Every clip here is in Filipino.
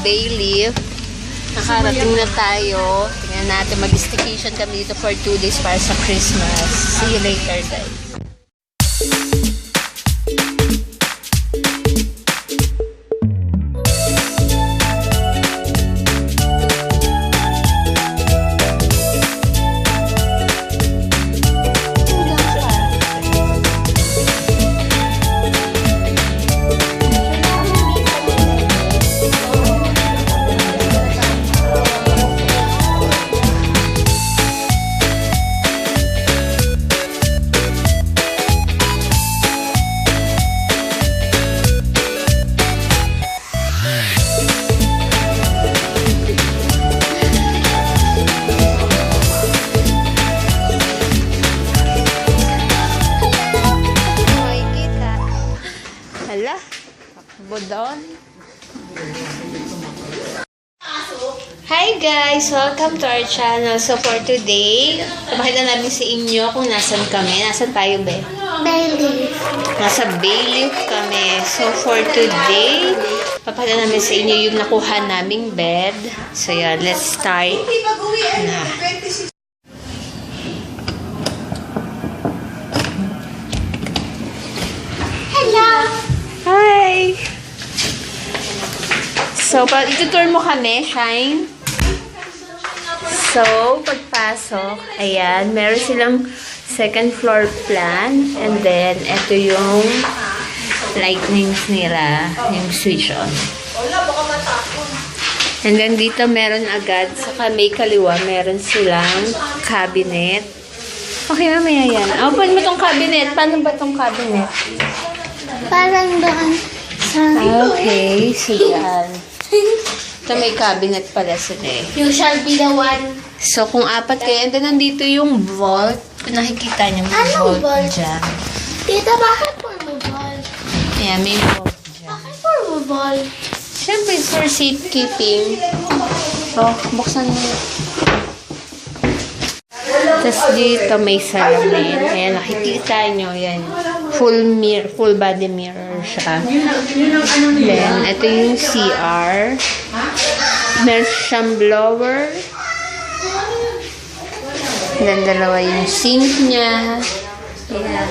Bayleaf. Nakarating na tayo. Tingnan natin, mag-staycation kami dito for 2 days para sa Christmas. See you later, guys. Doon. Hi guys! Welcome to our channel. So for today, papakita namin sa inyo kung nasan kami. Nasan tayo, be? Bayleaf. Nasa Bayleaf kami. So for today, papakita namin sa inyo yung nakuha naming bed. So yeah, let's start na. Hello! Hi! So, itutour mo kami, Shine. So, pagpasok, ayan, meron silang second floor plan. And then, ito yung lightnings nila, yung switch on. And then, dito meron agad, saka may kaliwa, meron silang cabinet. Okay, mamaya yan. Open mo tong cabinet. Paano ba tong cabinet? Parang doon sa... Okay, so yan. Ito may cabinet pala sila eh. You shall be the one. So, kung apat kayo, and then nandito yung vault. Kung nakikita niyo, may Anong vault? dyan. Tita, bakit formal? Ayan, may vault dyan. Bakit formal? Siyempre, for safekeeping. Oh, buksan mo. Tapos dito may salamin. Ayan, nakikita nyo. Yan. Full mirror, full body mirror siya. Then, ito yung CR. Meron siyang blower. Then, dalawa yung sink niya. Ayan.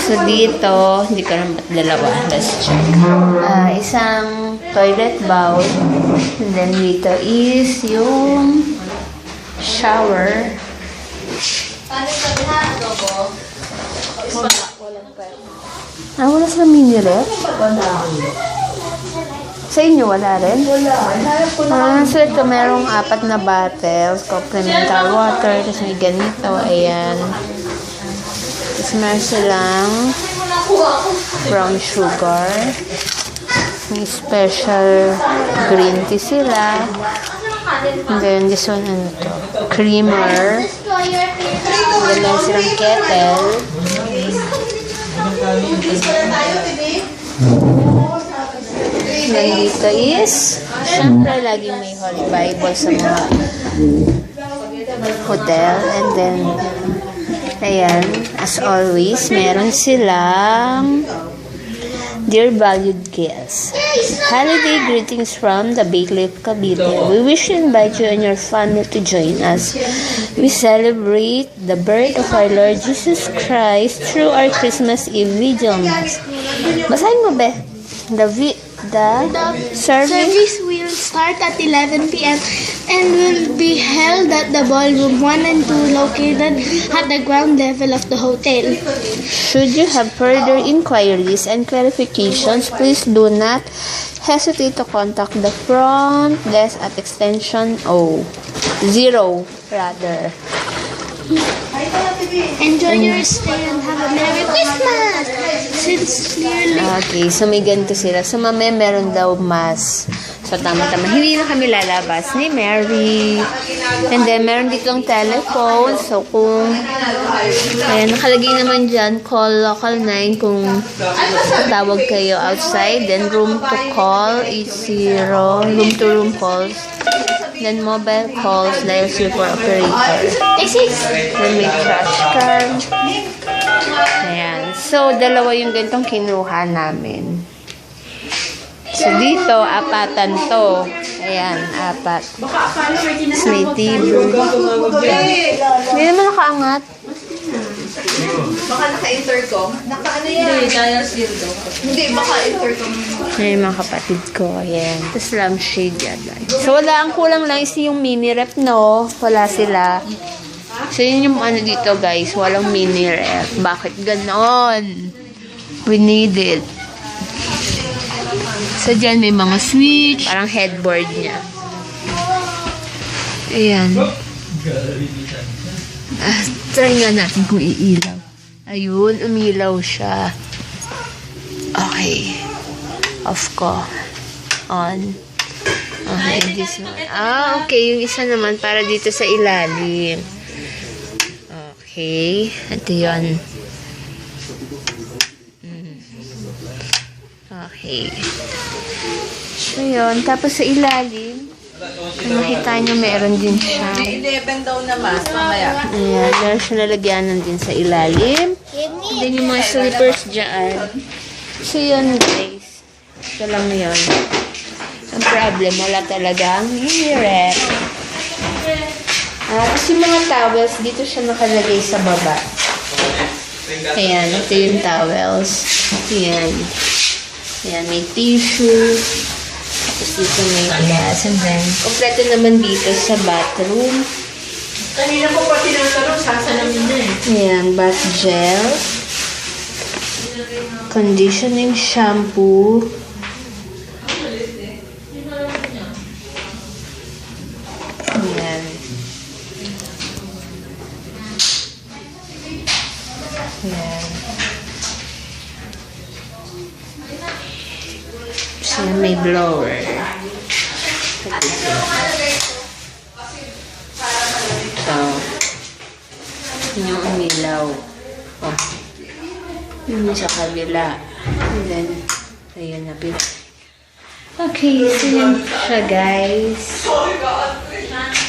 So, dito, hindi ko alam ba't dalawa. Let's check. Isang toilet bowl. And then, dito is yung shower. Wala sa mini ref? Sa inyo, wala rin? Wala. So ito, merong 4 na bottles. Complementary water. Tapos may ganito. Ayan. Tapos meron silang brown sugar. May special green tea sila. And then this one, ano to? Creamer. And then meron silang kettle. Then dito is, syempre laging may Holy Bible sa mga hotel. And then, ayan, as always, meron silang dear valued guests. Holiday greetings from the Bayleaf Cavite. We wish to invite you and your family to join us. We celebrate the birth of our Lord Jesus Christ through our Christmas Eve Vigil Mass. Basahin mo, be. The service will start at 11 p.m. and will be held at the ballroom 1 and 2 located at the ground level of the hotel. Should you have further inquiries and clarifications, please do not hesitate to contact the front desk at extension 0, rather. Enjoy your stay and have a Merry Christmas! Sincerely. Okay, so may ganito sila. So mamaya meron daw mass. So tama-tama. Hindi na kami lalabas ni Mary. And then meron ditong telephone. So kung ayan, nakalagay naman dyan, call local 9 kung tawag kayo outside. Then room to call 80, room to room calls. Then mobile calls, dial 0 for operator. Then may trash card. Ayan. So, dalawa yung ganitong kinuha namin. So, dito, apatan to. Ayan, apat. Tapos may TV. Hindi naman nakaangat. Baka naka-intercom. Naka-ano yan? Hindi, kaya sildo. Hindi, baka intercom. Ayan, mga kapatid ko. Ayan. Tapos lampshade yan. So, wala. Ang kulang lang is yung mini rep, no? Wala sila. So, yun yung ano dito, guys. Walang mini rep. Bakit ganon? We need it. So, dyan may mga switch. Parang headboard niya. Ayan. Try nga natin kung iilaw. Ayun, umilaw siya. Okay. Off ko. On. Okay, this one. Okay. Yung isa naman para dito sa ilalim. Okay. Ito yun. Okay. So, yun. Tapos sa ilalim, kung makita nyo, meron din siya. 11 daw na mas, mamaya. Ayan, meron siya nalagyanan din sa ilalim. And then yung mga slippers dyan. So, yun guys. Ito lang yun. Ang problem, wala talagang mini-rep. Tapos yung mga towels, dito siya nakalagay sa baba. Ayan, ito yung towels. Ayan. Ayan, may tissue. Tapos dito may gas. And then, kompleto naman dito sa bathroom. Kanina ko pa tinatanong, sasalamin na eh. Ayan, bath gel. Conditioning shampoo. Ayan. Ayan. So, may blower. So, yung umilaw. Oh. Yun sa kabila. And then, ayun na pila. Okay, so yun siya guys.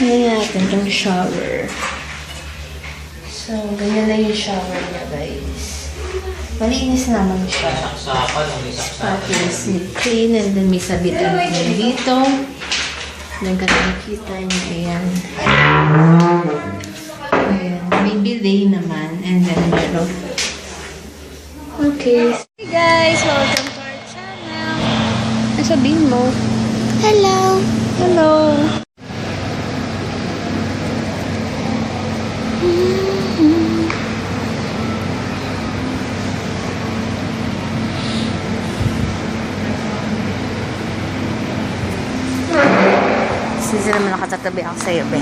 Ayan natin itong shower. So, ganyan na yung shower niya guys. Malinis naman siya. Tapos, clean and then may sabitan din dito. Then, nakikita niyo, ayan. Ayan, may bidet naman. And then, meron. Okay. Hey guys, welcome to our channel. Ano sabihin mo? Hello. Hello. Since naman nakatatabi ako sa'yo, be.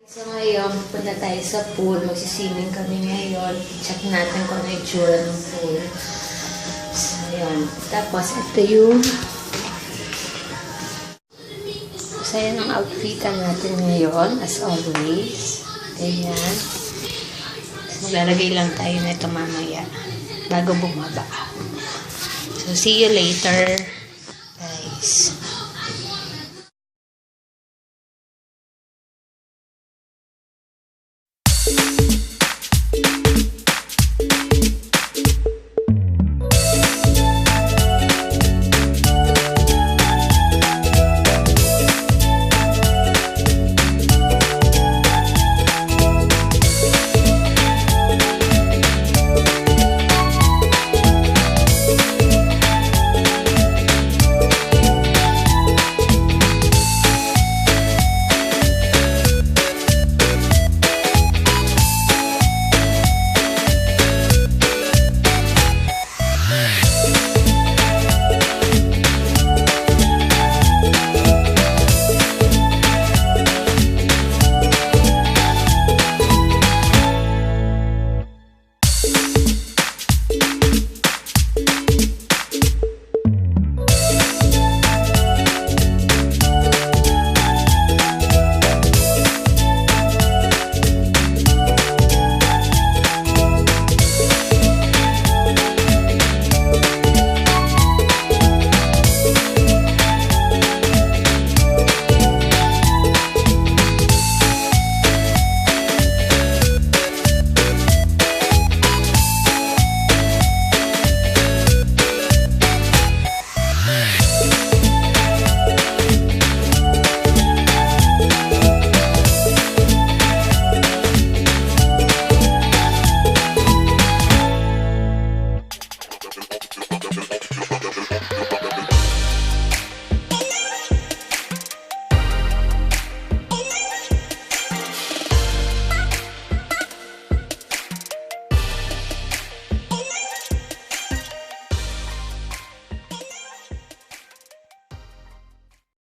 So ngayon, punta tayo sa pool. Magsisimming kami ngayon. Check natin kung ano yung itsura ng pool. So, yun. Tapos, ito yung so, yan ang outfitan natin ngayon, as always. Ayan. So, maglalagay lang tayo na ito mamaya bago bumaba. So, see you later, guys.